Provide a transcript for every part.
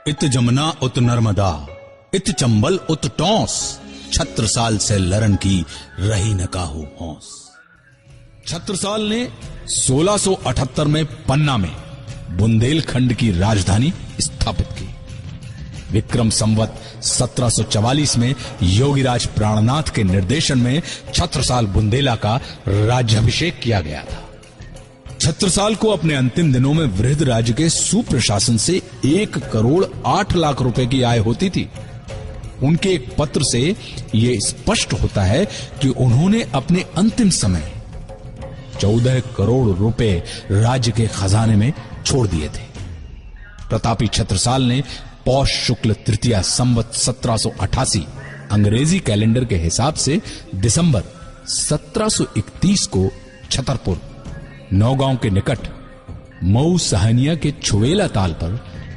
इत जमुना उत नर्मदा, इत चंबल उत टॉस, छत्रसाल से लरन की रही न काहू हौस। छत्रसाल ने 1678 में पन्ना में बुंदेलखंड की राजधानी स्थापित की। विक्रम संवत 1744 में योगीराज प्राणनाथ के निर्देशन में छत्रसाल बुंदेला का राज्याभिषेक किया गया था। छत्रसाल को अपने अंतिम दिनों में वृहद राज्य के सुप्रशासन से 1 करोड़ 8 लाख रुपए की आय होती थी। उनके एक पत्र से यह स्पष्ट होता है कि उन्होंने अपने अंतिम समय 14 करोड़ रुपए राज्य के खजाने में छोड़ दिए थे। प्रतापी छत्रसाल ने पौष शुक्ल तृतीया संवत 1788 अंग्रेजी कैलेंडर के हिसाब से दिसंबर 1731 को छतरपुर नौगांव के निकट मऊ सहनिया के छुवेला ताल पर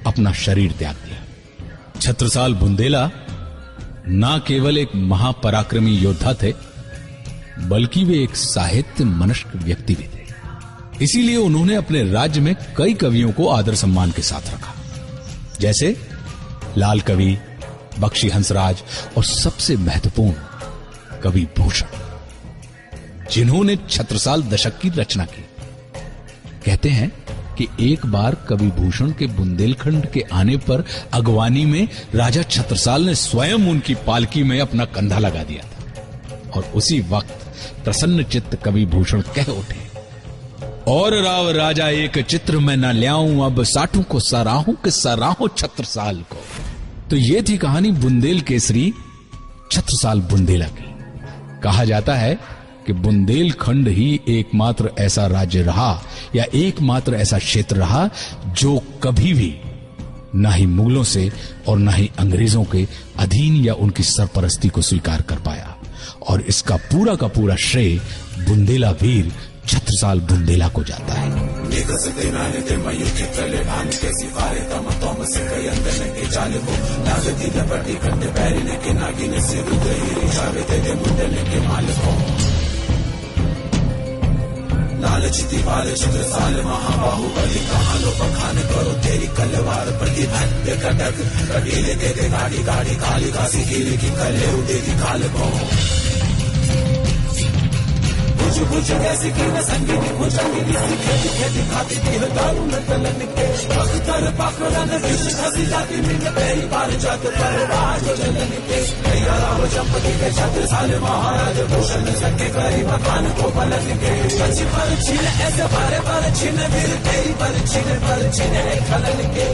अपना शरीर त्याग दिया। छत्रसाल बुंदेला न केवल एक महापराक्रमी योद्धा थे, बल्कि वे एक साहित्य मनस्क व्यक्ति भी थे। इसीलिए उन्होंने अपने राज्य में कई कवियों को आदर सम्मान के साथ रखा, जैसे लाल कवि, बख्शी हंसराज और सबसे महत्वपूर्ण कवि भूषण, जिन्होंने छत्रसाल दशक की रचना की। कहते हैं कि एक बार कवि भूषण के बुंदेलखंड के आने पर अगवानी में राजा छत्रसाल ने स्वयं उनकी पालकी में अपना कंधा लगा दिया था और उसी वक्त प्रसन्न चित्त कवि भूषण कह उठे, और राव राजा एक चित्र में न ल्याऊं, अब साठू को सराहूं कि सराहूं छत्रसाल को। तो ये थी कहानी बुंदेल केसरी छत्रसाल बुंदेला की। कहा जाता है कि बुंदेलखंड ही एकमात्र ऐसा राज्य रहा या एकमात्र ऐसा क्षेत्र रहा जो कभी भी ना ही मुगलों से और ना ही अंग्रेजों के अधीन या उनकी सरपरस्ती को स्वीकार कर पाया। और इसका पूरा का पूरा श्रेय बुंदेला वीर छत्रसाल बुंदेला को जाता है। लालच दीवार छत्रसाल महाबाहुबली, कहां लो बखान करो तेरी कलवार प्रतिभद्र कटक, कटीले दे गाड़ी गाड़ी काली कासी कीली की कले उड़ेगी काल को। बुझ बुझ कैसी की न संगीत बुझंगी किसी खेती खेती खाती की दारू न तलन के अख्तर पाकड़ा न विष खसी जाती मिल तेरी बार जात पर राज चलन के। भैया राव चंपती के छत्रसाल महाराज भूषण सके करी मकान को पलट के। अच्छी पर छीन ऐसे बारे पर छीन वीर तेरी पर छीन है खलन के।